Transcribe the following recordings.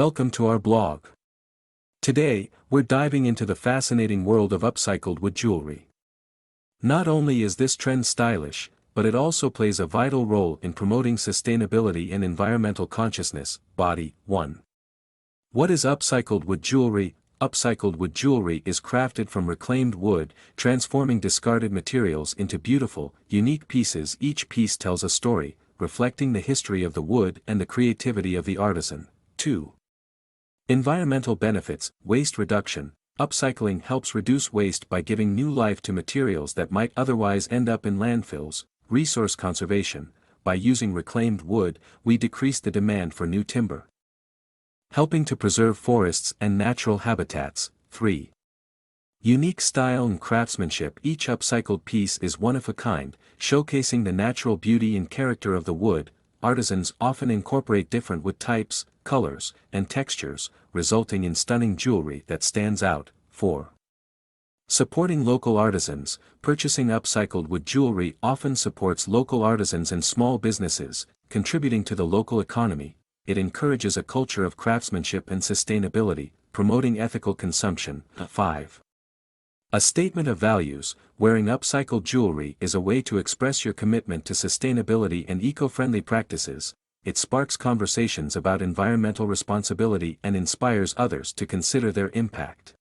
welcome to our blog. Today, we're diving into the fascinating world of upcycled wood jewelry. Not only is this trend stylish, but it also plays a vital role in promoting sustainability and environmental consciousness. Body 1. What is upcycled wood jewelry? Upcycled wood jewelry is crafted from reclaimed wood, transforming discarded materials into beautiful, unique pieces. Each piece tells a story, reflecting the history of the wood and the creativity of the artisan. 2. Environmental benefits. Waste reduction. Upcycling helps reduce waste by giving new life to materials that might otherwise end up in landfills. Resource conservation. By using reclaimed wood, we decrease the demand for new timber, helping to preserve forests and natural habitats. 3. Unique style and craftsmanship. Each upcycled piece is one of a kind, showcasing the natural beauty and character of the wood. Artisans often incorporate different wood types, colors, and textures, resulting in stunning jewelry that stands out. 4. Supporting local artisans. Purchasing upcycled wood jewelry often supports local artisans and small businesses, contributing to the local economy. It encourages a culture of craftsmanship and sustainability, promoting ethical consumption. 5. A statement of values. Wearing upcycled jewelry is a way to express your commitment to sustainability and eco-friendly practices. It sparks conversations about environmental responsibility and inspires others to consider their impact.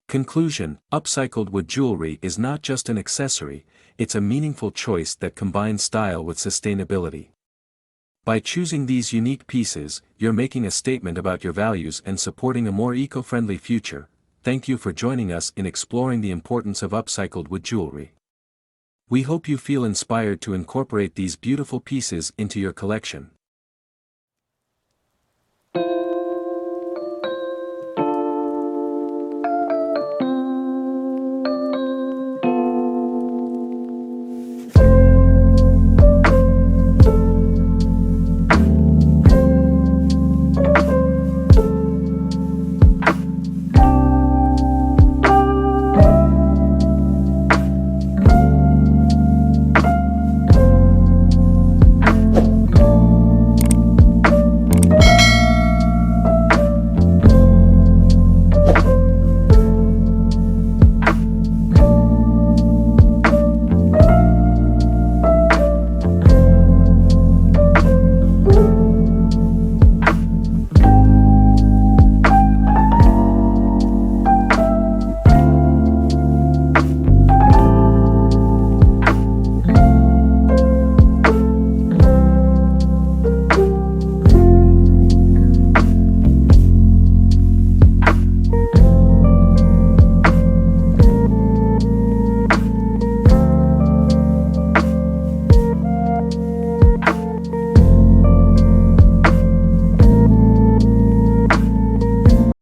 Conclusion. Upcycled wood jewelry is not just an accessory, it's a meaningful choice that combines style with sustainability. By choosing these unique pieces, you're making a statement about your values and supporting a more eco-friendly future. Thank you for joining us in exploring the importance of upcycled wood jewelry. We hope you feel inspired to incorporate these beautiful pieces into your collection.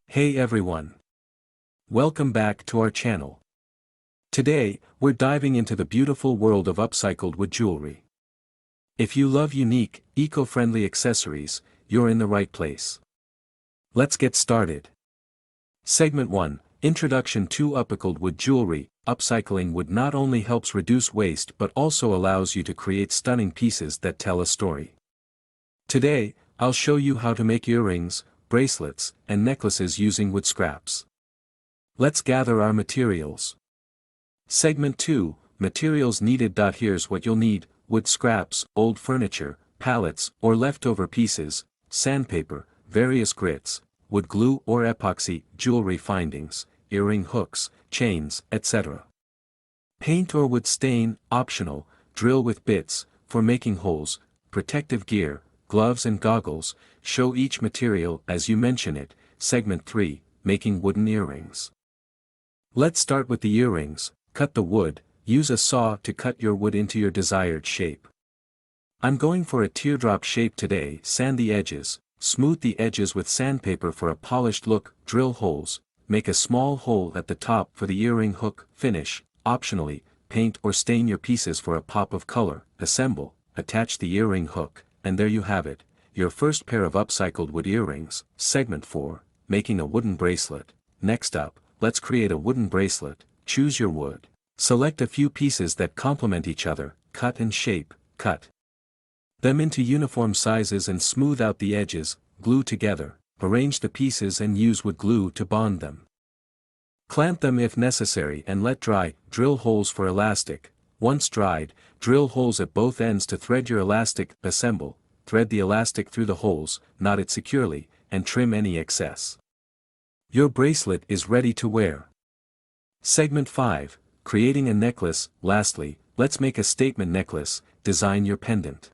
Hey everyone! Welcome back to our channel. Today, we're diving into the beautiful world of upcycled wood jewelry. If you love unique, eco-friendly accessories, you're in the right place. Let's get started. Segment 1, Introduction to Upcycled Wood Jewelry. Upcycling wood not only helps reduce waste but also allows you to create stunning pieces that tell a story. Today, I'll show you how to make earrings, bracelets, and necklaces using wood scraps. Let's gather our materials. Segment 2, Materials needed. Here's what you'll need: wood scraps, old furniture, pallets or leftover pieces, sandpaper, various grits, wood glue or epoxy, jewelry findings, earring hooks, chains, etc. Paint or wood stain, optional, drill with bits, for making holes, protective gear, gloves and goggles, show each material as you mention it. Segment 3, Making wooden earrings. Let's start with the earrings. Cut the wood. Use a saw to cut your wood into your desired shape. I'm going for a teardrop shape today. Sand the edges, smooth the edges with sandpaper for a polished look. Drill holes, make a small hole at the top for the earring hook. Finish, optionally, paint or stain your pieces for a pop of color. Assemble, attach the earring hook, and there you have it, your first pair of upcycled wood earrings. Segment 4, Making a wooden bracelet. Next up, let's create a wooden bracelet. Choose your wood. Select a few pieces that complement each other, cut and shape. Cut them into uniform sizes and smooth out the edges. Glue together. arrange the pieces and use wood glue to bond them. Clamp them if necessary and let dry. Drill holes for elastic. Once dried, drill holes at both ends to thread your elastic. Assemble, thread the elastic through the holes, knot it securely, and trim any excess. Your bracelet is ready to wear. Segment 5. Creating a necklace. Lastly, let's make a statement necklace. Design your pendant.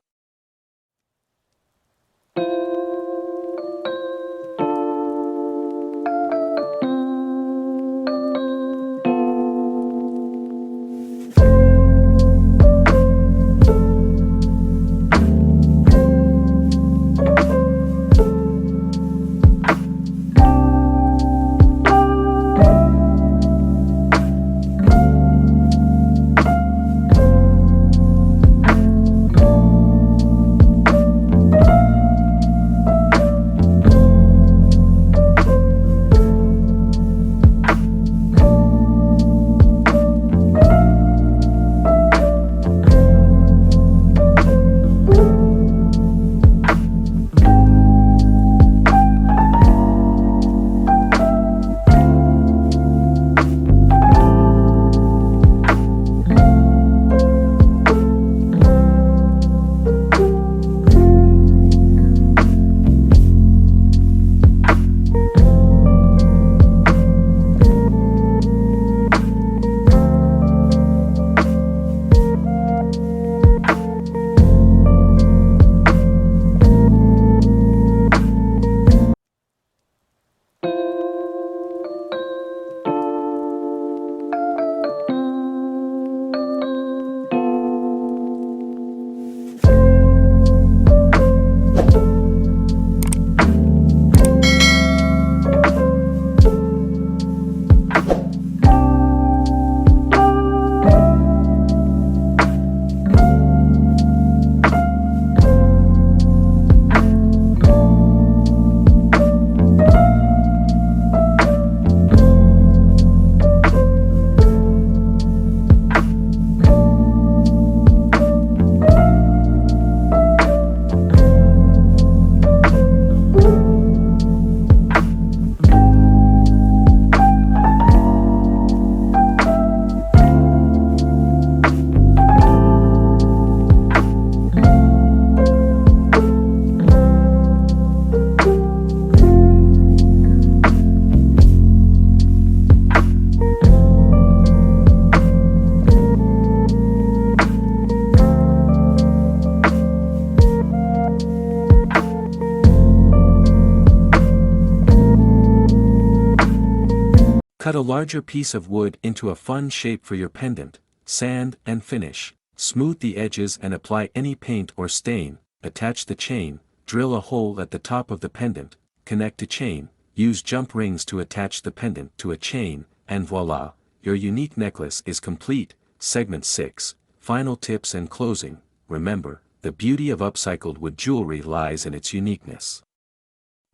Cut a larger piece of wood into a fun shape for your pendant, sand and finish. Smooth the edges and apply any paint or stain. Attach the chain, drill a hole at the top of the pendant, connect to chain, use jump rings to attach the pendant to a chain, and voila, your unique necklace is complete. Segment 6, Final Tips and Closing. Remember, the beauty of upcycled wood jewelry lies in its uniqueness.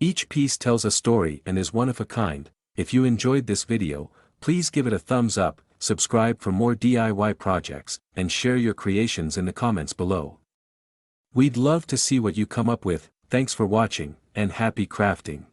Each piece tells a story and is one of a kind. If you enjoyed this video, please give it a thumbs up, subscribe for more DIY projects, and share your creations in the comments below. We'd love to see what you come up with. Thanks for watching, and happy crafting.